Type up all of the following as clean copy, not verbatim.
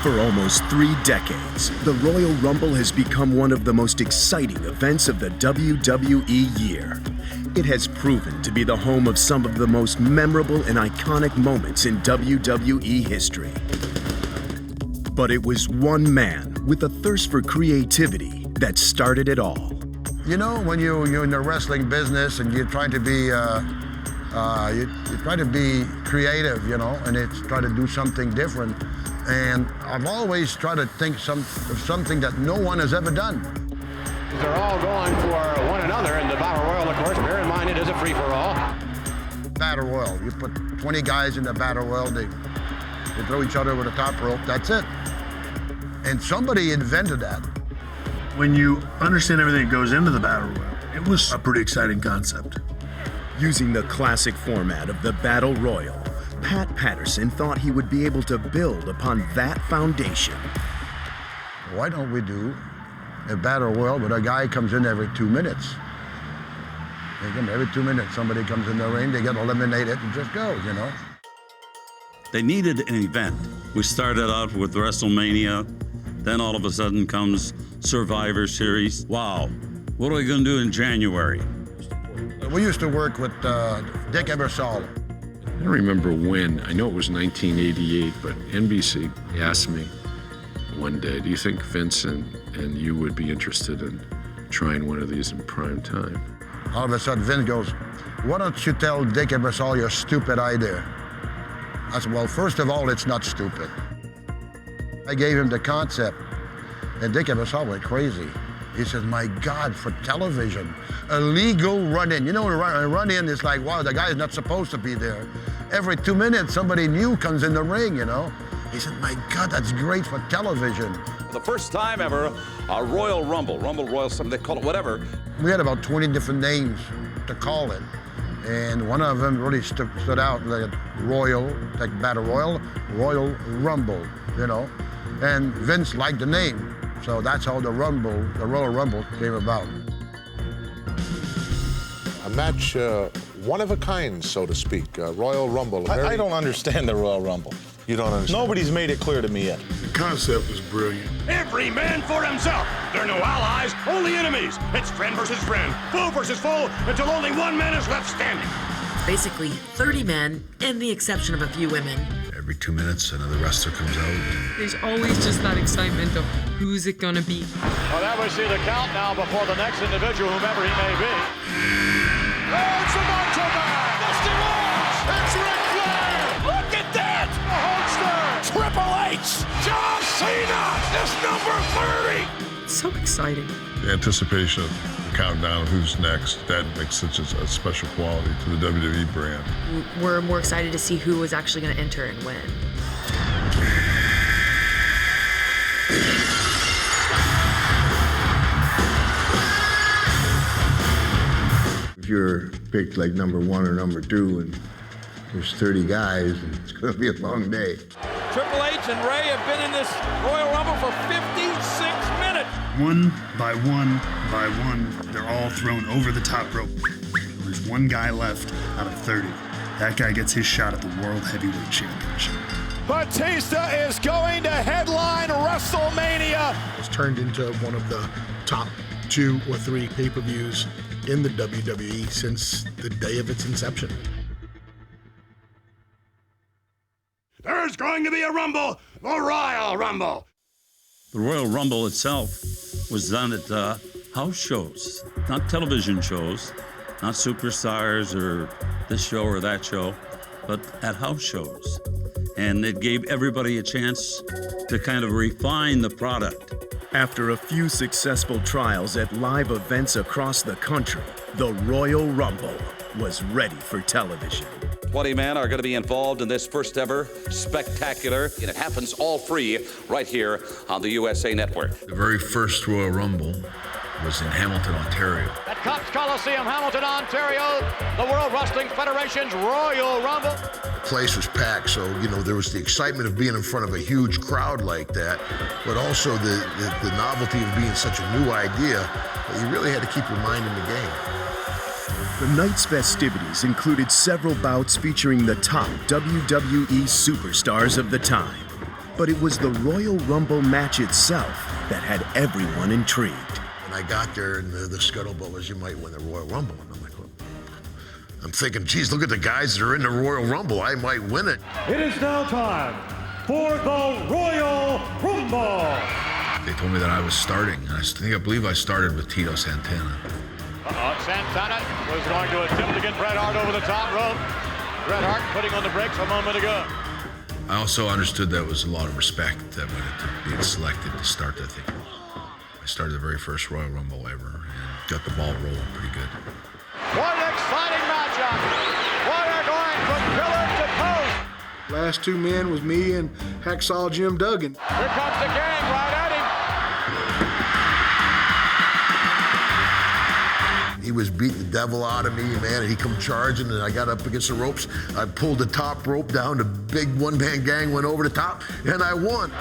For almost 3 decades, the Royal Rumble has become one of the most exciting events of the WWE year. It has proven to be the home of some of the most memorable and iconic moments in WWE history. But it was one man with a thirst for creativity that started it all. You know, when you're in the wrestling business and you're trying to be you try to be creative, you know, and it's try to do something different. And I've always tried to think of something that no one has ever done. They're all going for one another in the Battle Royal, of course. Bear in mind, it is a free-for-all. Battle Royal. You put 20 guys in the Battle Royal, they throw each other over the top rope, that's it. And somebody invented that. When you understand everything that goes into the Battle Royal, it was a pretty exciting concept. Using the classic format of the Battle Royal, Pat Patterson thought he would be able to build upon that foundation. Why don't we do a Battle Royal where a guy comes in every 2 minutes? Every 2 minutes, somebody comes in the ring, they get eliminated and just go, you know? They needed an event. We started out with WrestleMania, then all of a sudden comes Survivor Series. Wow, what are we gonna do in January? We used to work with Dick Ebersol. I don't remember when. I know it was 1988, but NBC asked me one day, do you think Vince and you would be interested in trying one of these in prime time? All of a sudden, Vince goes, why don't you tell Dick Ebersol your stupid idea? I said, well, first of all, it's not stupid. I gave him the concept, and Dick Ebersol went crazy. He says, my God, for television, a legal run-in. You know, a run-in is like, wow, the guy is not supposed to be there. Every 2 minutes, somebody new comes in the ring, you know? He said, my God, that's great for television. For the first time ever, a Royal Rumble, Royal, something they call it, whatever. We had about 20 different names to call it. And one of them really stood out, like Royal, like Battle Royal, Royal Rumble, you know? And Vince liked the name. So that's how the Royal Rumble came about. A match, one of a kind, so to speak, Royal Rumble. I don't understand the Royal Rumble. You don't understand? Nobody's made it clear to me yet. The concept was brilliant. Every man for himself. There are no allies, only enemies. It's friend versus friend, foe versus foe, until only one man is left standing. Basically, 30 men, and the exception of a few women. Every 2 minutes, another wrestler comes out. There's always just that excitement of who's it gonna be. Well, that we see the count now before the next individual, whomever he may be. It's the Macho Man! Dusty Rhodes! It's Ric Flair! Look at that! The Hulkster! Triple H! John Cena is number 30! So exciting. The anticipation of the countdown, who's next, that makes such a special quality to the WWE brand. We're more excited to see who is actually going to enter and win. If you're picked like number 1 or number 2 and there's 30 guys, it's going to be a long day. Triple H and Ray have been in this Royal Rumble for 56 minutes. One by one, they're all thrown over the top rope. There's one guy left out of 30. That guy gets his shot at the World Heavyweight Championship. Batista is going to headline WrestleMania. It's turned into one of the top 2 or 3 pay-per-views in the WWE since the day of its inception. There's going to be a Rumble, the Royal Rumble. The Royal Rumble itself was done at house shows, not television shows, not Superstars or this show or that show, but at house shows. And it gave everybody a chance to kind of refine the product. After a few successful trials at live events across the country, the Royal Rumble was ready for television. 20 men are going to be involved in this first ever spectacular, and it happens all free right here on the USA Network. The very first Royal Rumble was in Hamilton, Ontario. At Cox Coliseum, Hamilton, Ontario, the World Wrestling Federation's Royal Rumble. The place was packed, so, you know, there was the excitement of being in front of a huge crowd like that, but also the novelty of being such a new idea that you really had to keep your mind in the game. The night's festivities included several bouts featuring the top WWE superstars of the time. But it was the Royal Rumble match itself that had everyone intrigued. When I got there and the scuttlebutt was you might win the Royal Rumble, and I'm like, well, I'm thinking, geez, look at the guys that are in the Royal Rumble. I might win it. It is now time for the Royal Rumble. They told me that I was starting. I believe I started with Tito Santana. Santana was going to attempt to get Bret Hart over the top rope. Bret Hart putting on the brakes a moment ago. I also understood that it was a lot of respect that went into being selected to start that thing. I started the very first Royal Rumble ever and got the ball rolling pretty good. What an exciting matchup! What are going from pillar to post? Last two men was me and Hacksaw Jim Duggan. Here comes the gang right at him. He was beating the devil out of me, man, and he come charging, and I got up against the ropes. I pulled the top rope down, the big one-man gang went over the top, and I won.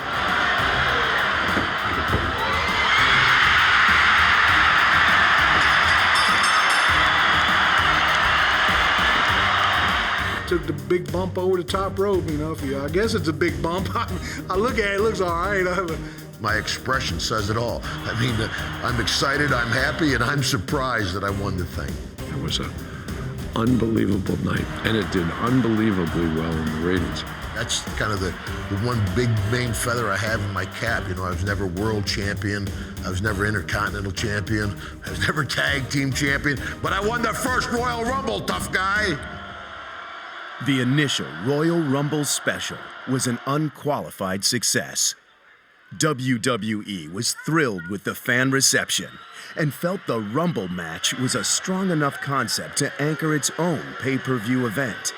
Took the big bump over the top rope, I guess it's a big bump. I look at it, it looks all right. My expression says it all. I mean, I'm excited, I'm happy, and I'm surprised that I won the thing. It was an unbelievable night, and it did unbelievably well in the ratings. That's kind of the one big main feather I have in my cap. I was never world champion. I was never intercontinental champion. I was never tag team champion, but I won the first Royal Rumble, tough guy. The initial Royal Rumble special was an unqualified success. WWE was thrilled with the fan reception and felt the Rumble match was a strong enough concept to anchor its own pay-per-view event.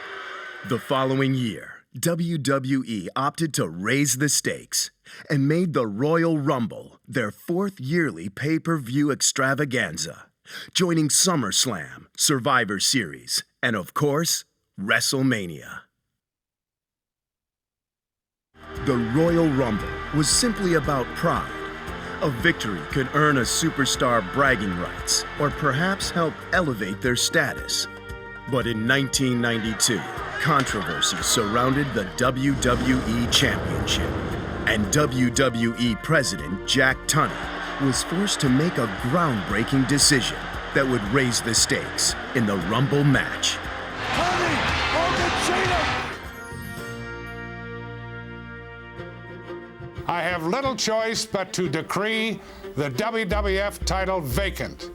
The following year, WWE opted to raise the stakes and made the Royal Rumble their fourth yearly pay-per-view extravaganza, joining SummerSlam, Survivor Series, and of course, WrestleMania. The Royal Rumble was simply about pride. A victory could earn a superstar bragging rights or perhaps help elevate their status. But in 1992, controversy surrounded the WWE Championship, and WWE President Jack Tunney was forced to make a groundbreaking decision that would raise the stakes in the Rumble match. I have little choice but to decree the WWF title vacant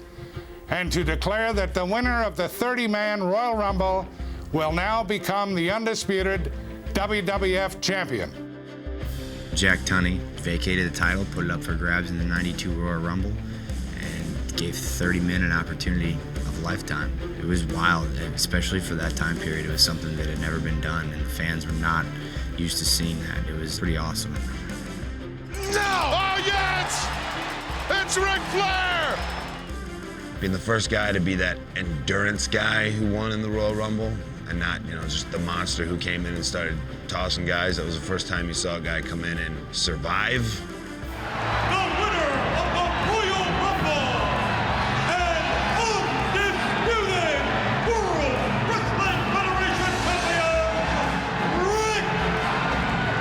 and to declare that the winner of the 30-man Royal Rumble will now become the undisputed WWF champion. Jack Tunney vacated the title, put it up for grabs in the '92 Royal Rumble, and gave 30 men an opportunity of a lifetime. It was wild, especially for that time period. It was something that had never been done, and the fans were not used to seeing that. It was pretty awesome. No! Oh, yes! It's Ric Flair! Being the first guy to be that endurance guy who won in the Royal Rumble and not, just the monster who came in and started tossing guys. That was the first time you saw a guy come in and survive. The winner of the Royal Rumble and undisputed World Wrestling Federation champion, Ric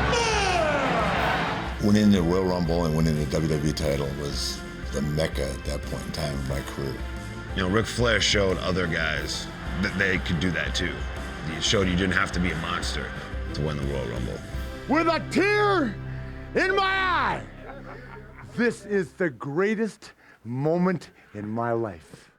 Flair! Winning the Royal Rumble and winning the WWE title was the mecca at that point in time of my career. Ric Flair showed other guys that they could do that too. He showed you didn't have to be a monster to win the Royal Rumble. With a tear in my eye, this is the greatest moment in my life.